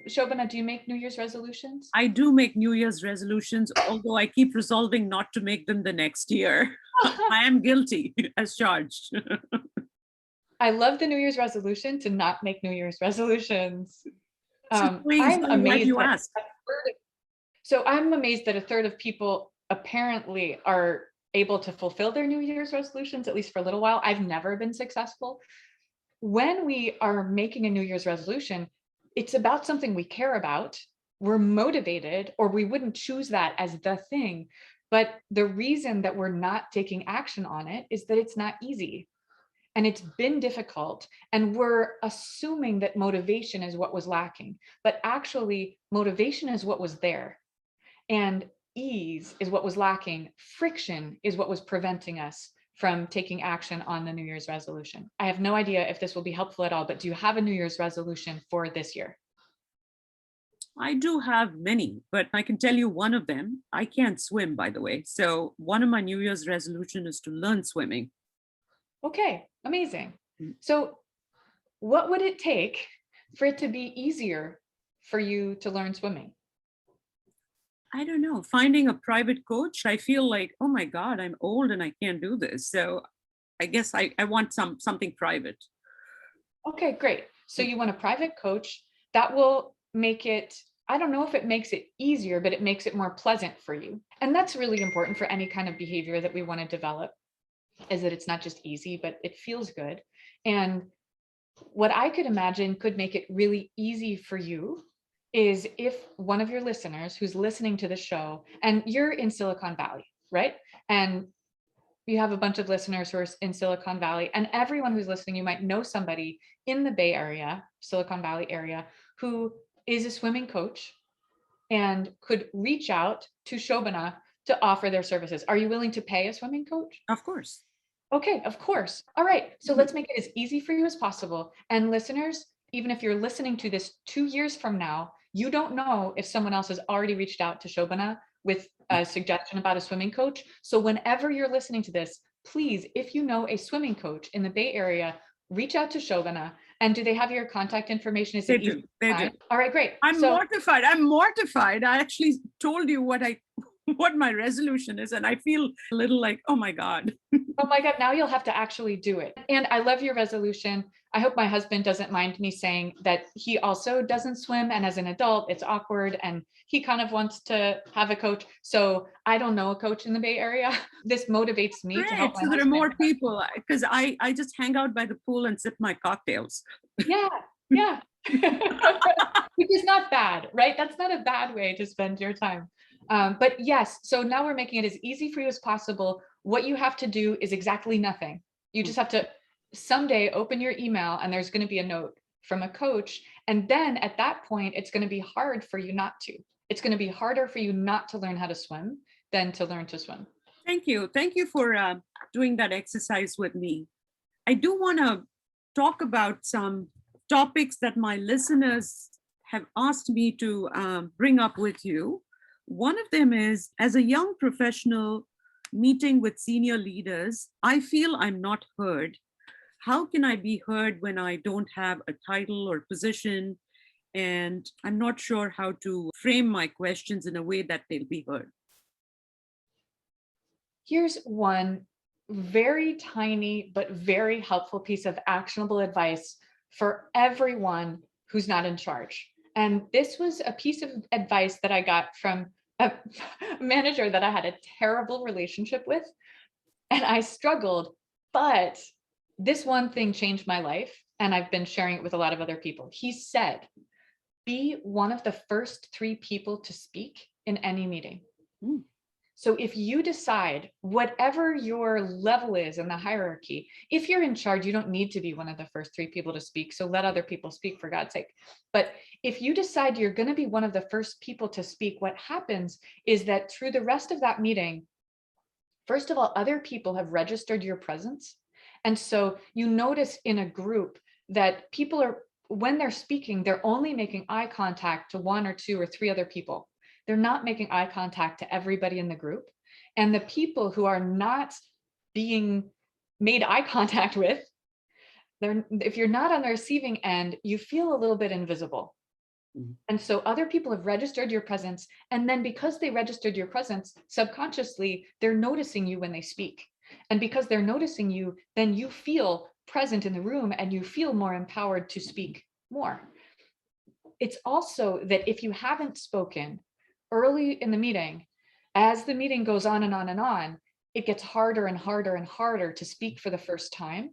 Shobana, do you make New Year's resolutions? I do make New Year's resolutions, although I keep resolving not to make them the next year. I am guilty as charged. I love the New Year's resolution to not make New Year's resolutions. So please, I'm glad you asked. So I'm amazed that a third of people apparently are able to fulfill their New Year's resolutions, at least for a little while. I've never been successful. When we are making a New Year's resolution, it's about something we care about, we're motivated, or we wouldn't choose that as the thing. But the reason that we're not taking action on it is that it's not easy. And it's been difficult. And we're assuming that motivation is what was lacking. But actually, motivation is what was there. And ease is what was lacking. Friction is what was preventing us from taking action on the New Year's resolution. I have no idea if this will be helpful at all, but do you have a New Year's resolution for this year? I do have many, but I can tell you one of them. I can't swim, by the way. So one of my New Year's resolution is to learn swimming. Okay, amazing. So what would it take for it to be easier for you to learn swimming? I don't know, finding a private coach. I feel like, oh my God, I'm old and I can't do this. So I guess I want something private. Okay, great. So you want a private coach that will make it, I don't know if it makes it easier, but it makes it more pleasant for you. And that's really important for any kind of behavior that we want to develop, is that it's not just easy, but it feels good. And what I could imagine could make it really easy for you is if one of your listeners who's listening to the show, and you're in Silicon Valley, right? And you have a bunch of listeners who are in Silicon Valley, and everyone who's listening, you might know somebody in the Bay Area, Silicon Valley area, who is a swimming coach and could reach out to Shobana to offer their services. Are you willing to pay a swimming coach? Of course. Okay, of course. All right. So let's make it as easy for you as possible. And listeners, even if you're listening to this 2 years from now, you don't know if someone else has already reached out to Shobana with a suggestion about a swimming coach. So whenever you're listening to this, please, if you know a swimming coach in the Bay Area, reach out to Shobana. And do they have your contact information? Is They it do. They do. All right, great. I'm mortified. I'm mortified. I actually told you what my resolution is, and I feel a little like, oh my God. Oh my God, now you'll have to actually do it. And I love your resolution. I hope my husband doesn't mind me saying that he also doesn't swim. And as an adult, it's awkward. And he kind of wants to have a coach. So I don't know a coach in the Bay Area. This motivates me to help my So there are husband. more people, because I just hang out by the pool and sip my cocktails. Yeah. Which is not bad, right? That's not a bad way to spend your time. But yes, so now we're making it as easy for you as possible. What you have to do is exactly nothing. You just have to someday open your email and there's going to be a note from a coach. And then at that point, it's going to be hard for you not to. It's going to be harder for you not to learn how to swim than to learn to swim. Thank you. Thank you for doing that exercise with me. I do want to talk about some topics that my listeners have asked me to bring up with you. One of them is, as a young professional meeting with senior leaders, I feel I'm not heard. How can I be heard when I don't have a title or position? And I'm not sure how to frame my questions in a way that they'll be heard. Here's one very tiny but very helpful piece of actionable advice for everyone who's not in charge. And this was a piece of advice that I got from a manager that I had a terrible relationship with, and I struggled, but this one thing changed my life, and I've been sharing it with a lot of other people. He said, be one of the first 3 people to speak in any meeting. Mm. So if you decide, whatever your level is in the hierarchy, if you're in charge, you don't need to be one of the first 3 people to speak. So let other people speak, for God's sake. But if you decide you're going to be one of the first people to speak, what happens is that through the rest of that meeting, first of all, other people have registered your presence. And so you notice in a group that people are, when they're speaking, they're only making eye contact to 1 or 2 or 3 other people. They're not making eye contact to everybody in the group. And the people who are not being made eye contact with, if you're not on the receiving end, you feel a little bit invisible. Mm-hmm. And so other people have registered your presence. And then because they registered your presence, subconsciously, they're noticing you when they speak. And because they're noticing you, then you feel present in the room and you feel more empowered to speak more. It's also that if you haven't spoken early in the meeting, as the meeting goes on and on and on, it gets harder and harder and harder to speak for the first time.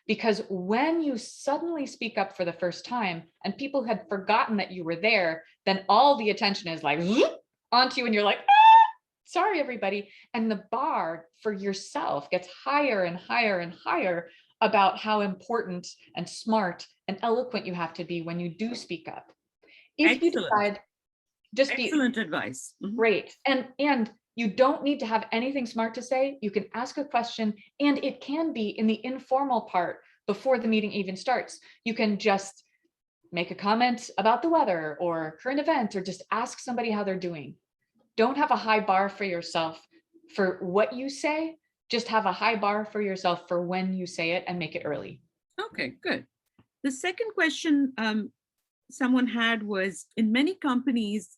Because when you suddenly speak up for the first time and people had forgotten that you were there, then all the attention is like onto you and you're like, sorry, everybody. And the bar for yourself gets higher and higher and higher about how important and smart and eloquent you have to be when you do speak up. If you decide, just be excellent advice. Mm-hmm. Great. And you don't need to have anything smart to say. You can ask a question, and it can be in the informal part before the meeting even starts. You can just make a comment about the weather or current event, or just ask somebody how they're doing. Don't have a high bar for yourself for what you say. Just have a high bar for yourself for when you say it and make it early. Okay, good. The second question someone had was, in many companies,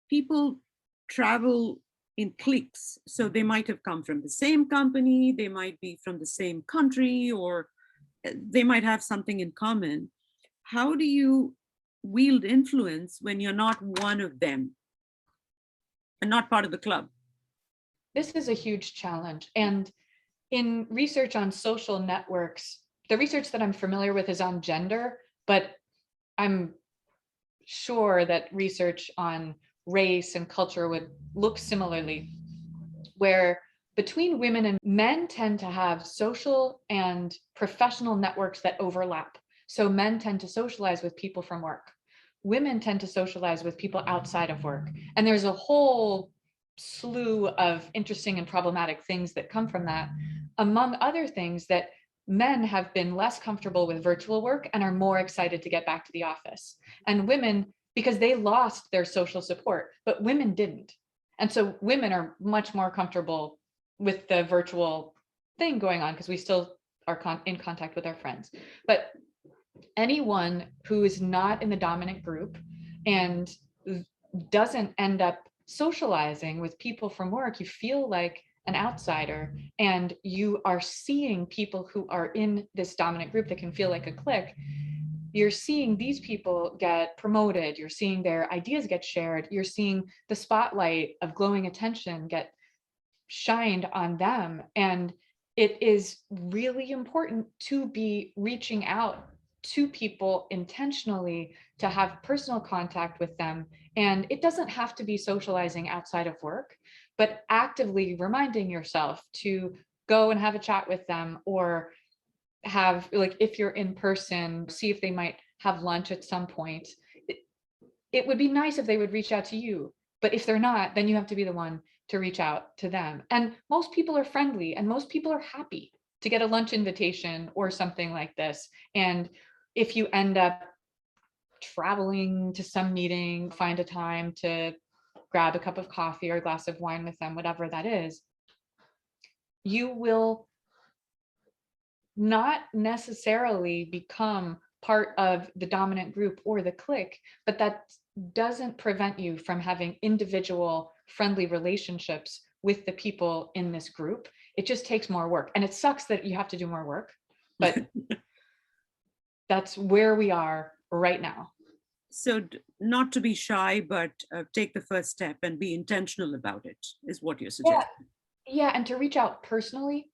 people travel in cliques. So they might have come from the same company, they might be from the same country, or they might have something in common. How do you wield influence when you're not one of them and not part of the club? This is a huge challenge. And in research on social networks, the research that I'm familiar with is on gender, but I'm sure that research on race and culture would look similarly, where between women and men tend to have social and professional networks that overlap. So men tend to socialize with people from work. Women tend to socialize with people outside of work. And there's a whole slew of interesting and problematic things that come from that. Among other things, that men have been less comfortable with virtual work and are more excited to get back to the office. And women, because they lost their social support, but women didn't. And so women are much more comfortable with the virtual thing going on because we still are in contact with our friends. But anyone who is not in the dominant group and doesn't end up socializing with people from work, you feel like an outsider, and you are seeing people who are in this dominant group that can feel like a clique. You're seeing these people get promoted, you're seeing their ideas get shared, you're seeing the spotlight of glowing attention get shined on them. And it is really important to be reaching out to people intentionally, to have personal contact with them. And it doesn't have to be socializing outside of work, but actively reminding yourself to go and have a chat with them, or have, like, if you're in person, see if they might have lunch at some point. It would be nice if they would reach out to you, but if they're not, then you have to be the one to reach out to them. And most people are friendly and most people are happy to get a lunch invitation or something like this. And if you end up traveling to some meeting, find a time to grab a cup of coffee or a glass of wine with them, whatever that is, you will not necessarily become part of the dominant group or the clique, but that doesn't prevent you from having individual friendly relationships with the people in this group. It just takes more work. And it sucks that you have to do more work, but that's where we are right now. So, not to be shy, but take the first step and be intentional about it, is what you're Yeah. suggesting. Yeah. And to reach out personally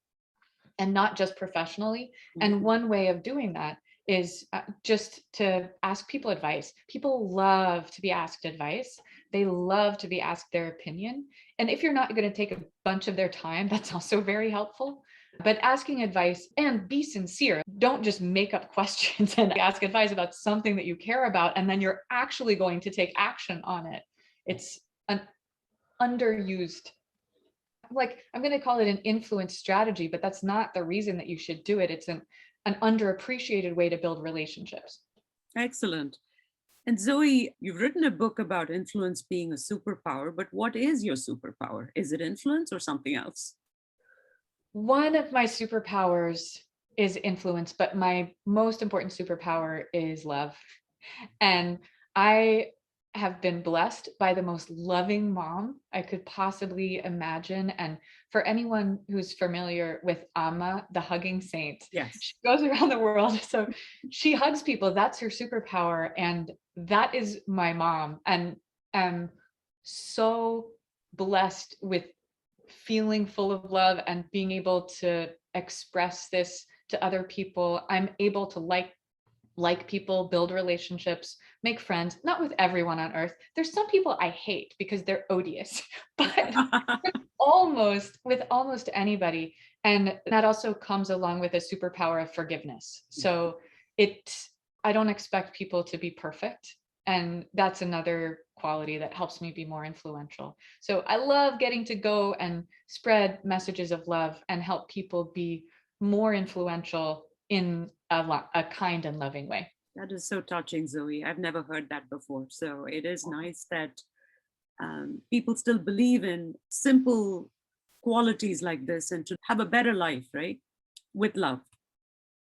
and not just professionally. And Mhm. one way of doing that is just to ask people advice. People love to be asked advice. They love to be asked their opinion. And if you're not going to take a bunch of their time, that's also very helpful. But asking advice, and be sincere. Don't just make up questions and ask advice about something that you care about, and then you're actually going to take action on it. It's an underused, like, I'm going to call it an influence strategy, but that's not the reason that you should do it. It's an underappreciated way to build relationships. Excellent. And Zoe, you've written a book about influence being a superpower, but what is your superpower? Is it influence or something else? One of my superpowers is influence, but my most important superpower is love. And I have been blessed by the most loving mom I could possibly imagine. And for anyone who's familiar with Amma, the hugging saint, Yes. she goes around the world. So she hugs people. That's her superpower. And that is my mom. And I'm so blessed with feeling full of love and being able to express this to other people. I'm able to like people, build relationships, make friends, not with everyone on earth. There's some people I hate because they're odious, but with almost anybody. And that also comes along with a superpower of forgiveness. So it, I don't expect people to be perfect. And that's another quality that helps me be more influential. So I love getting to go and spread messages of love and help people be more influential in a kind and loving way. That is so touching, Zoe. I've never heard that before. So it is nice that people still believe in simple qualities like this and to have a better life, right? With love.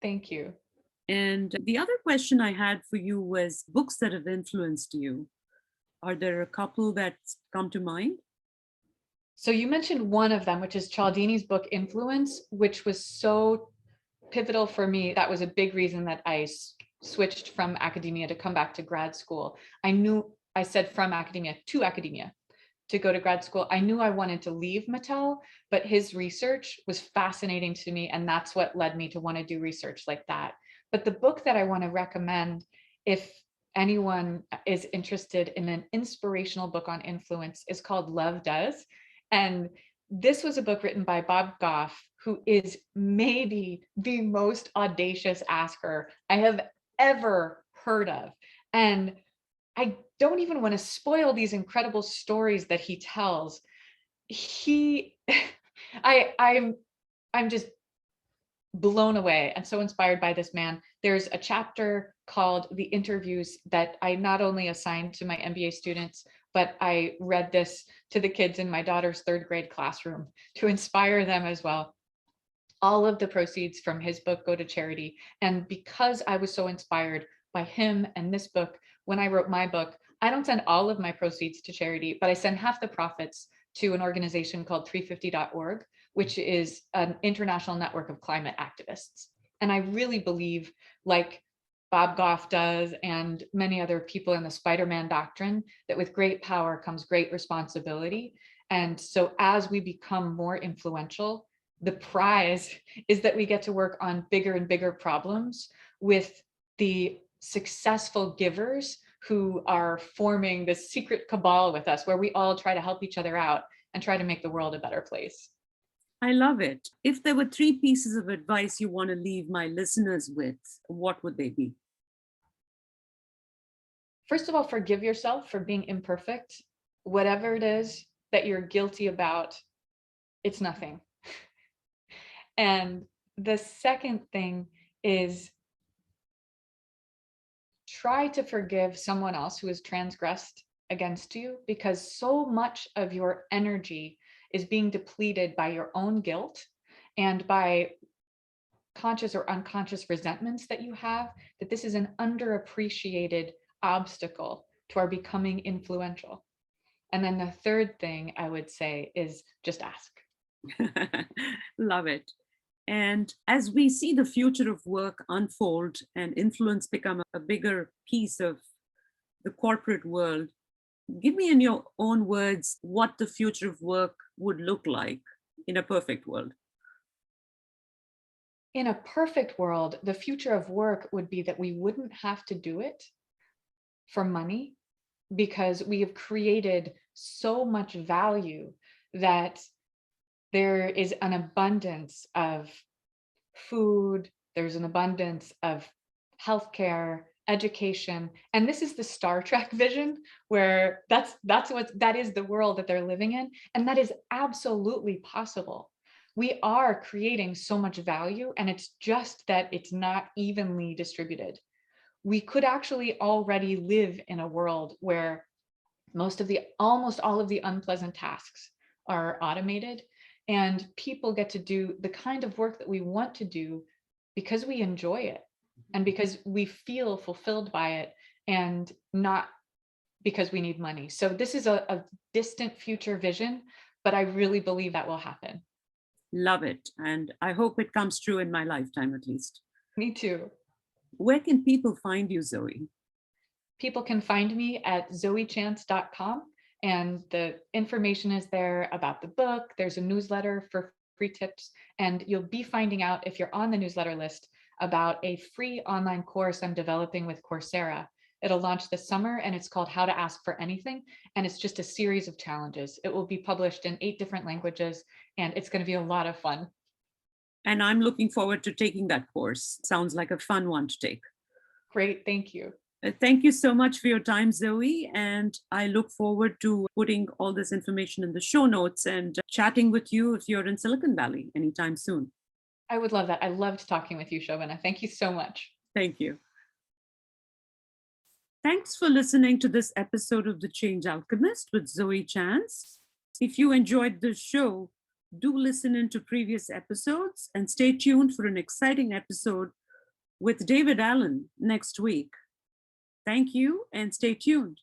Thank you. And the other question I had for you was books that have influenced you. Are there a couple that come to mind? So you mentioned one of them, which is Cialdini's book Influence, which was so pivotal for me. That was a big reason that I switched from academia to come back to grad school. I said from academia to go to grad school. I knew I wanted to leave Mattel, but his research was fascinating to me. And that's what led me to want to do research like that. But the book that I want to recommend, if anyone is interested in an inspirational book on influence, is called Love Does. And this was a book written by Bob Goff, who is maybe the most audacious asker I have ever heard of. And I don't even want to spoil these incredible stories that he tells. He, I'm just blown away and so inspired by this man. There's a chapter called The Interviews that I not only assigned to my MBA students, but I read this to the kids in my daughter's third grade classroom to inspire them as well. All of the proceeds from his book go to charity. And because I was so inspired by him and this book, when I wrote my book, I don't send all of my proceeds to charity, but I send half the profits to an organization called 350.org, which is an international network of climate activists. And I really believe, like Bob Goff does and many other people in the Spider-Man doctrine, that with great power comes great responsibility. And so as we become more influential, the prize is that we get to work on bigger and bigger problems with the successful givers who are forming this secret cabal with us, where we all try to help each other out and try to make the world a better place. I love it. If there were three pieces of advice you want to leave my listeners with, what would they be? First of all, forgive yourself for being imperfect. Whatever it is that you're guilty about, it's nothing. And the second thing is try to forgive someone else who has transgressed against you, because so much of your energy is being depleted by your own guilt and by conscious or unconscious resentments that you have, that this is an underappreciated obstacle to our becoming influential. And then the third thing I would say is just ask. Love it. And as we see the future of work unfold and influence become a bigger piece of the corporate world, give me in your own words what the future of work would look like in a perfect world. In a perfect world, the future of work would be that we wouldn't have to do it for money, because we have created so much value that there is an abundance of food, there's an abundance of healthcare, education, and this is the Star Trek vision, where that is the world that they're living in, and that is absolutely possible. We are creating so much value, and it's just that it's not evenly distributed. We could actually already live in a world where almost all of the unpleasant tasks are automated, and people get to do the kind of work that we want to do because we enjoy it and because we feel fulfilled by it, and not because we need money. So this is a distant future vision, but I really believe that will happen. Love it. And I hope it comes true in my lifetime at least. Me too. Where can people find you, Zoe? People can find me at zoechance.com, and the information is there about the book. There's a newsletter for free tips, and you'll be finding out, if you're on the newsletter list, about a free online course I'm developing with Coursera. It'll launch this summer, and it's called How to Ask for Anything, and it's just a series of challenges. It will be published in 8 different languages, and it's going to be a lot of fun. And I'm looking forward to taking that course. Sounds like a fun one to take. Great, thank you. Thank you so much for your time, Zoe. And I look forward to putting all this information in the show notes and chatting with you if you're in Silicon Valley anytime soon. I would love that. I loved talking with you, Shobana. Thank you so much. Thank you. Thanks for listening to this episode of The Change Alchemist with Zoe Chance. If you enjoyed this show, do listen into previous episodes and stay tuned for an exciting episode with David Allen next week. Thank you and stay tuned.